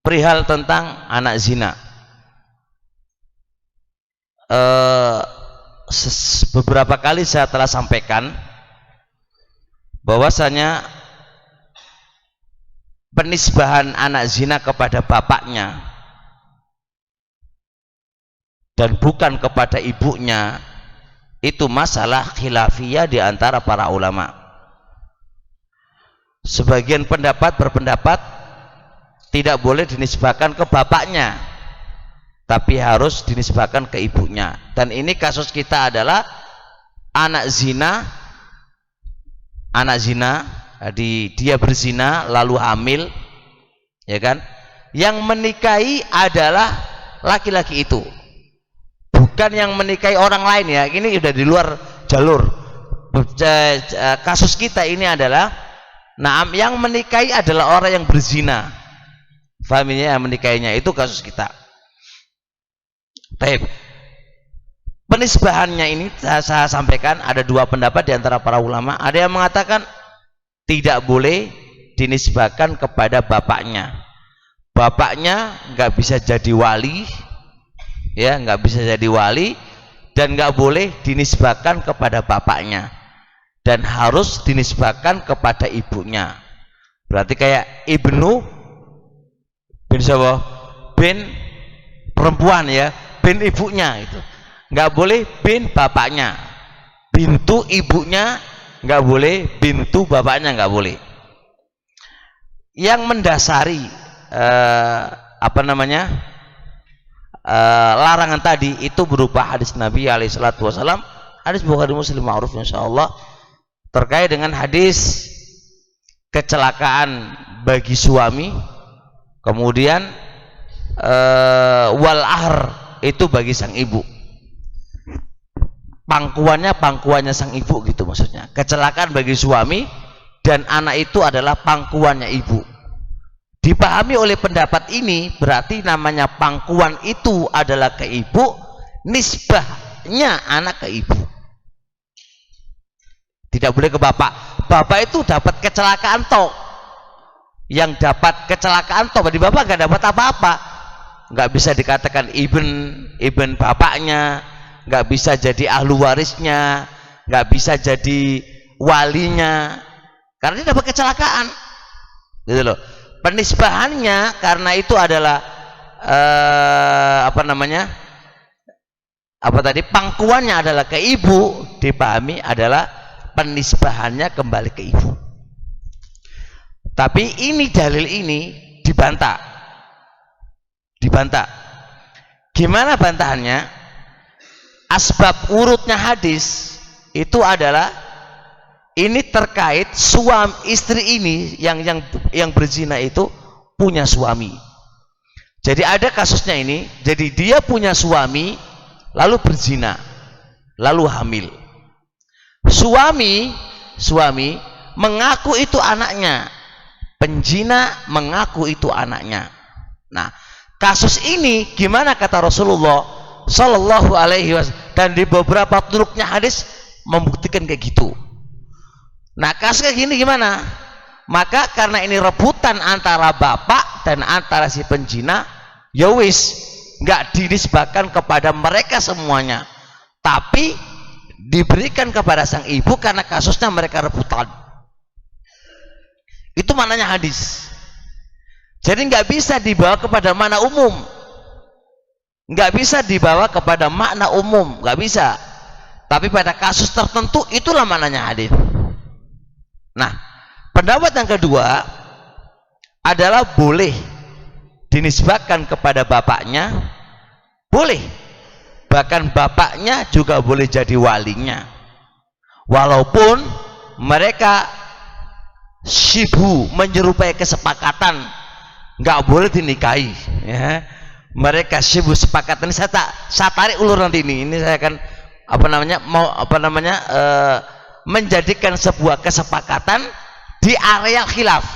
perihal tentang anak zina. Beberapa kali saya telah sampaikan bahwasanya penisbahan anak zina kepada bapaknya dan bukan kepada ibunya itu masalah khilafiyah di antara para ulama. Sebagian pendapat berpendapat tidak boleh dinisbahkan ke bapaknya, tapi harus dinisbahkan ke ibunya. Dan ini kasus kita adalah anak zina, dia berzina lalu hamil, ya kan? Yang menikahi adalah laki-laki itu, bukan yang menikahi orang lain, ya. Ini sudah di luar jalur. Kasus kita ini adalah, yang menikahi adalah orang yang berzina. Fahaminya, yang menikahinya itu kasus kita. Baik. Penisbahannya ini saya sampaikan ada dua pendapat di antara para ulama. Ada yang mengatakan tidak boleh dinisbahkan kepada bapaknya. Bapaknya nggak bisa jadi wali, ya, nggak bisa jadi wali, dan nggak boleh dinisbahkan kepada bapaknya, dan harus dinisbahkan kepada ibunya. Berarti kayak ibnu bin siapa? Bin perempuan, ya, bin ibunya itu. Nggak boleh bin bapaknya, bintu ibunya nggak boleh, bintu bapaknya nggak boleh. Yang mendasari larangan tadi itu berupa hadis Nabi SAW, hadis Bukhari Muslim ma'ruf insyaallah, terkait dengan hadis kecelakaan bagi suami, kemudian wal ahr itu bagi sang ibu. Pangkuannya sang ibu gitu maksudnya. Kecelakaan bagi suami dan anak itu adalah pangkuannya ibu. Dipahami oleh pendapat ini berarti namanya pangkuan itu adalah ke ibu, nisbahnya anak ke ibu. Tidak boleh ke bapak. Bapak itu dapat kecelakaan toh. Yang dapat kecelakaan toh, berarti bapak nggak dapat apa-apa. Nggak bisa dikatakan ibn bapaknya, nggak bisa jadi ahlu warisnya, nggak bisa jadi walinya, karena dia dapat kecelakaan, gitu loh. Penisbahannya karena itu adalah pangkuannya adalah ke ibu, dipahami adalah penisbahannya kembali ke ibu. Tapi ini dalil ini dibantah. Gimana bantahannya? Asbab urutnya hadis itu adalah ini terkait suami istri ini yang berzina itu punya suami. Jadi ada kasusnya ini, jadi dia punya suami lalu berzina, lalu hamil. Suami mengaku itu anaknya, penjina mengaku itu anaknya. Nah, kasus ini gimana kata Rasulullah Sallallahu Alaihi Wasallam, dan di beberapa turuknya hadis membuktikan kayak gitu. Nah, kasus kayak gini gimana? Maka karena ini rebutan antara bapak dan antara si penjina, ya wis nggak dinisbahkan kepada mereka semuanya, tapi diberikan kepada sang ibu karena kasusnya mereka rebutan. Itu maknanya hadis. Jadi nggak bisa dibawa kepada makna umum, nggak bisa dibawa kepada makna umum, nggak bisa. Tapi pada kasus tertentu itulah maknanya hadis. Nah, pendapat yang kedua adalah boleh dinisbahkan kepada bapaknya, boleh. Bahkan bapaknya juga boleh jadi walinya. Walaupun mereka syibu menyerupai kesepakatan, nggak boleh dinikahi, ya. Mereka syibu sepakatan. Saya tarik ulur nanti ini saya akan menjadikan sebuah kesepakatan di area khilaf.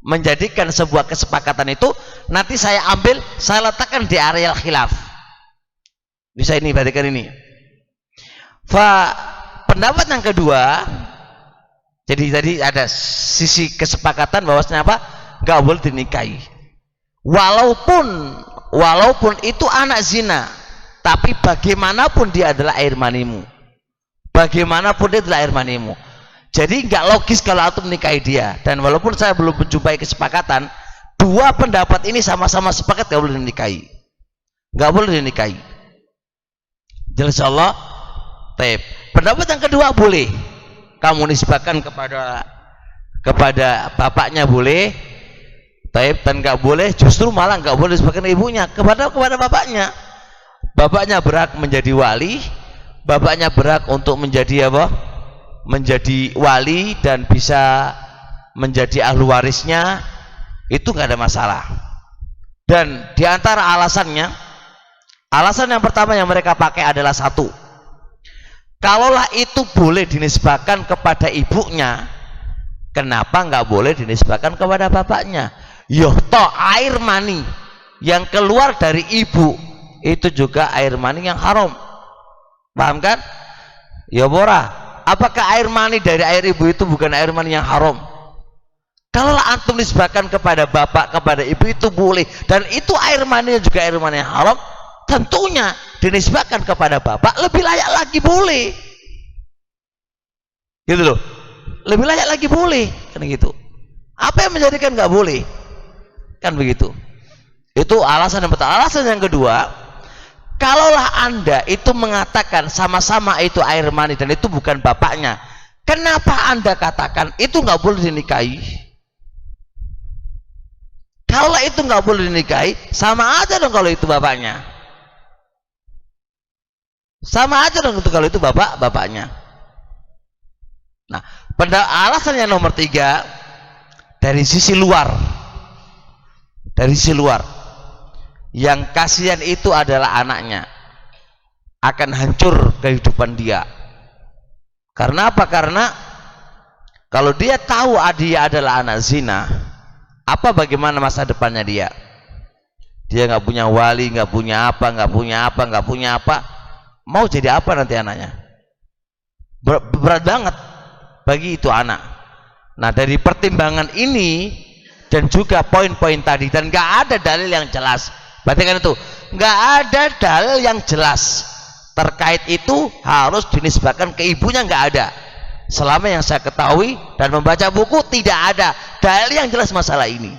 Menjadikan sebuah kesepakatan itu nanti saya ambil, saya letakkan di area khilaf. Bisa ini, perhatikan ini. Pendapat yang kedua, jadi tadi ada sisi kesepakatan bahwasanya apa? Nggak boleh dinikahi. walaupun itu anak zina, tapi bagaimanapun dia adalah air manimu, bagaimanapun dia adalah air manimu. Jadi nggak logis kalau antum nikahi dia. Dan walaupun saya belum menjumpai kesepakatan, dua pendapat ini sama-sama sepakat nggak boleh dinikahi, nggak boleh dinikahi. Jelas Allah. Taib. Pendapat yang kedua boleh kamu nisbahkan kepada bapaknya, boleh. Taib. Dan nggak boleh, justru malah nggak boleh nisbahkan ibunya kepada bapaknya. Bapaknya berhak menjadi wali, bapaknya berhak untuk menjadi apa? Menjadi wali dan bisa menjadi ahli warisnya, itu nggak ada masalah. Dan diantara alasan yang pertama yang mereka pakai adalah satu, kalaulah itu boleh dinisbahkan kepada ibunya, kenapa nggak boleh dinisbahkan kepada bapaknya? Yoh, toh air mani yang keluar dari ibu itu juga air mani yang haram, paham kan? Ya bora, apakah air mani dari air ibu itu bukan air mani yang haram? Kalau antum nisbahkan kepada bapak, kepada ibu itu boleh, dan itu air mani juga air mani yang haram, tentunya dinisbahkan kepada bapak lebih layak lagi boleh, gitu loh, lebih layak lagi boleh, kan gitu. Apa yang menjadikan nggak boleh? Kan begitu. Itu alasan yang pertama. Alasan yang kedua, kalaulah Anda itu mengatakan sama-sama itu air mani dan itu bukan bapaknya, kenapa Anda katakan itu nggak boleh dinikahi? Kalau itu nggak boleh dinikahi, sama aja dong kalau itu bapaknya. Sama aja dong kalau itu bapaknya. Nah, pada alasan yang nomor tiga, dari sisi luar, yang kasihan itu adalah anaknya, akan hancur kehidupan dia. Karena apa? Karena kalau dia tahu dia adalah anak zina, bagaimana masa depannya dia? Dia nggak punya wali, nggak punya apa, mau jadi apa nanti anaknya? Berat banget bagi itu anak. Nah, dari pertimbangan ini dan juga poin-poin tadi, dan nggak ada dalil yang jelas, berarti kan itu nggak ada dalil yang jelas terkait itu harus dinisbahkan ke ibunya, nggak ada. Selama yang saya ketahui dan membaca buku, tidak ada dalil yang jelas masalah ini,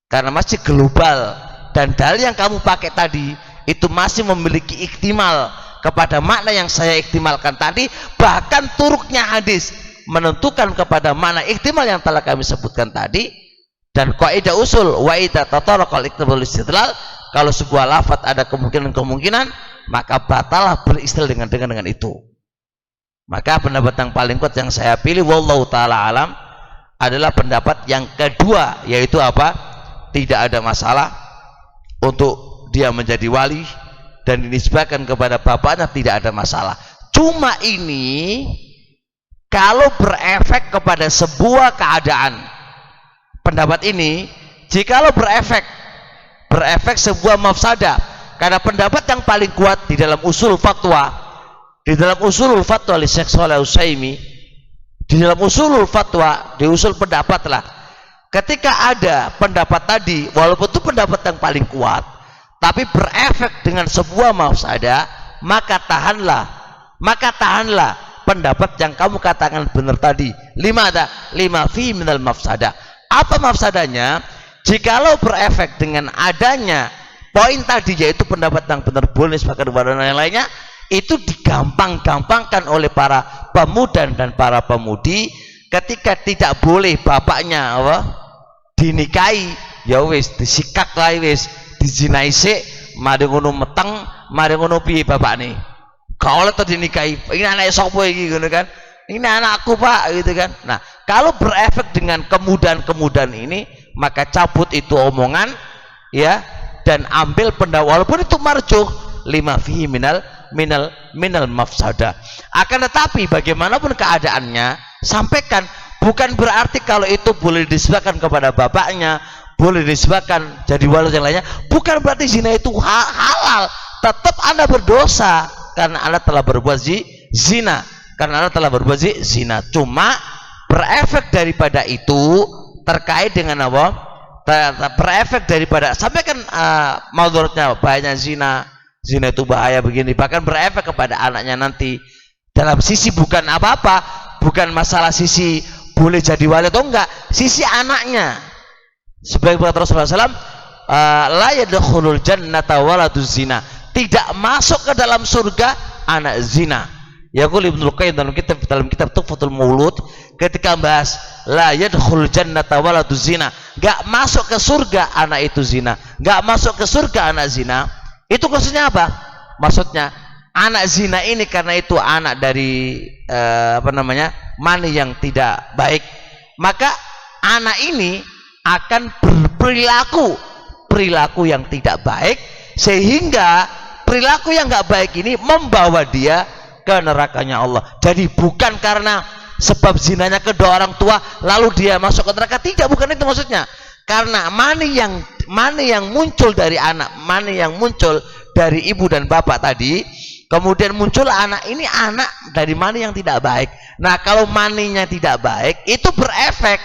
karena masih global. Dan dalil yang kamu pakai tadi itu masih memiliki ihtimal kepada makna yang saya ihtimalkan tadi, bahkan turuknya hadis menentukan kepada makna ihtimal yang telah kami sebutkan tadi. Dan kaidah usul wa idza tataraqal ihtimal istidlal, kalau sebuah lafaz ada kemungkinan, maka batalah beristidlal dengan itu. Maka pendapat yang paling kuat yang saya pilih, wallahu taala alam, adalah pendapat yang kedua, yaitu apa? Tidak ada masalah untuk dia menjadi wali dan dinisbahkan kepada bapaknya, tidak ada masalah. Cuma ini kalau berefek kepada sebuah keadaan, pendapat ini jikalau berefek sebuah mafsadah, karena pendapat yang paling kuat di dalam usul fatwa, di dalam usulul fatwa oleh Syekh Shalih Al-Utsaimin, di dalam usulul fatwa, di usul pendapat lah, ketika ada pendapat tadi, walaupun itu pendapat yang paling kuat, tapi berefek dengan sebuah mafsadah, maka tahanlah pendapat yang kamu katakan benar tadi. Lima fi minal mafsadah. Apa mafsadahnya? Jikalau berefek dengan adanya poin tadi, yaitu pendapat yang benar boleh sebagai kepada yang lainnya, itu digampang-gampangkan oleh para pemuda dan para pemudi. Ketika tidak boleh bapaknya dinikahi, ya wis disikak lah, wis dizinai sik, mari ngono meteng, mari ngono piye bapakne? Gak oleh to dinikahi. Ini anak sapa iki ngono kan? Ini anakku, Pak, gitu kan. Nah, kalau berefek dengan kemudahan ini, maka cabut itu omongan, ya, dan ambil pendapat walaupun itu marjuh, lima fihi minal mafsadah. Akan tetapi bagaimanapun keadaannya, sampaikan, bukan berarti kalau itu boleh disebabkan kepada bapaknya, boleh disebabkan jadi wali yang lainnya, bukan berarti zina itu halal. Tetap Anda berdosa karena Anda telah berbuat zina, Cuma berefek daripada itu terkait dengan apa? berefek daripada, sampai kan maudhurnya bahayanya zina itu bahaya begini, bahkan berefek kepada anaknya nanti. Dalam sisi bukan apa-apa, bukan masalah sisi boleh jadi wali atau enggak, sisi anaknya. Sebagai kata Rasulullah SAW, la yadkhulul jannata waladuz zina, tidak masuk ke dalam surga anak zina. Yaqul Ibnu Qayyim dalam kitab Tuhfatul Maulud ketika membahas la yadkhulul jannata waladuz zina, enggak masuk ke surga anak itu zina, enggak masuk ke surga anak zina. Itu maksudnya apa? Maksudnya anak zina ini karena itu anak dari mani yang tidak baik, maka anak ini akan berperilaku yang tidak baik, sehingga perilaku yang nggak baik ini membawa dia ke nerakanya Allah. Jadi bukan karena sebab zinanya kedua orang tua lalu dia masuk ke neraka, tidak, bukan itu maksudnya. Karena mani yang muncul dari anak, mani yang muncul dari ibu dan bapak tadi, kemudian muncul anak ini, anak dari mani yang tidak baik. Nah, kalau maninya tidak baik, itu berefek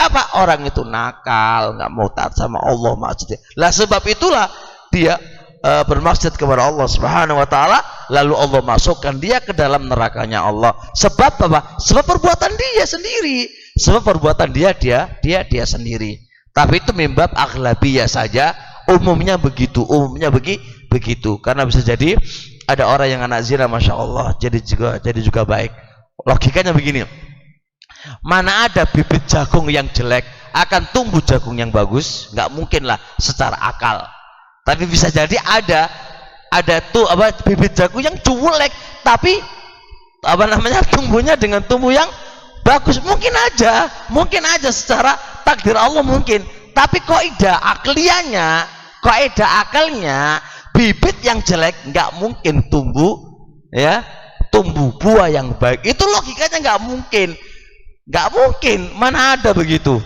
apa? Orang itu nakal, nggak mau taat sama Allah maksudnya. Lah sebab itulah dia bermaksud kepada Allah Subhanahu wa taala, lalu Allah masukkan dia ke dalam nerakanya Allah. Sebab apa? Sebab perbuatan dia sendiri. Sebab perbuatan dia sendiri. Tapi itu mimbab aghlabiyah saja, umumnya begitu, begitu. Karena bisa jadi ada orang yang anak zina, masya Allah, jadi juga baik. Logikanya begini, mana ada bibit jagung yang jelek akan tumbuh jagung yang bagus? Nggak mungkin lah secara akal. Tapi bisa jadi ada bibit jagung yang jelek, tapi tumbuhnya dengan tumbuh yang bagus. Mungkin aja secara takdir Allah mungkin. Tapi kaidah akalnya, bibit yang jelek nggak mungkin tumbuh buah yang baik. Itu logikanya nggak mungkin. Mana ada begitu?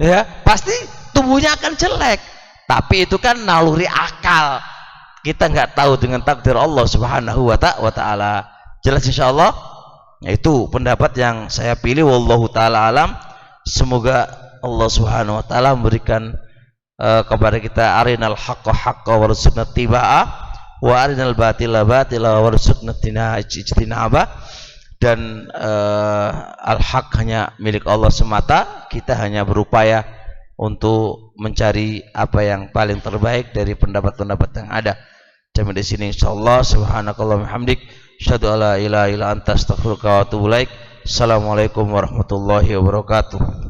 Ya, pasti tumbuhnya akan jelek. Tapi itu kan naluri akal. Kita nggak tahu dengan takdir Allah Subhanahu wa taala. Jelas insyaallah. Itu pendapat yang saya pilih, wallahu taala alam. Semoga Allah Subhanahu wa taala memberikan kepada kita arinal haqqa haqqa warzuqna tibaa wa arinal batila batila warzuqna ijtinaba. Dan al-haq hanya milik Allah semata, kita hanya berupaya untuk mencari apa yang paling terbaik dari pendapat-pendapat yang ada. Sampai di sini insyaallah. Subhanakallahumma hamdik, asyhadu alla ilaha illa anta, astaghfiruka wa atubu ilaik. Assalamualaikum warahmatullahi wabarakatuh.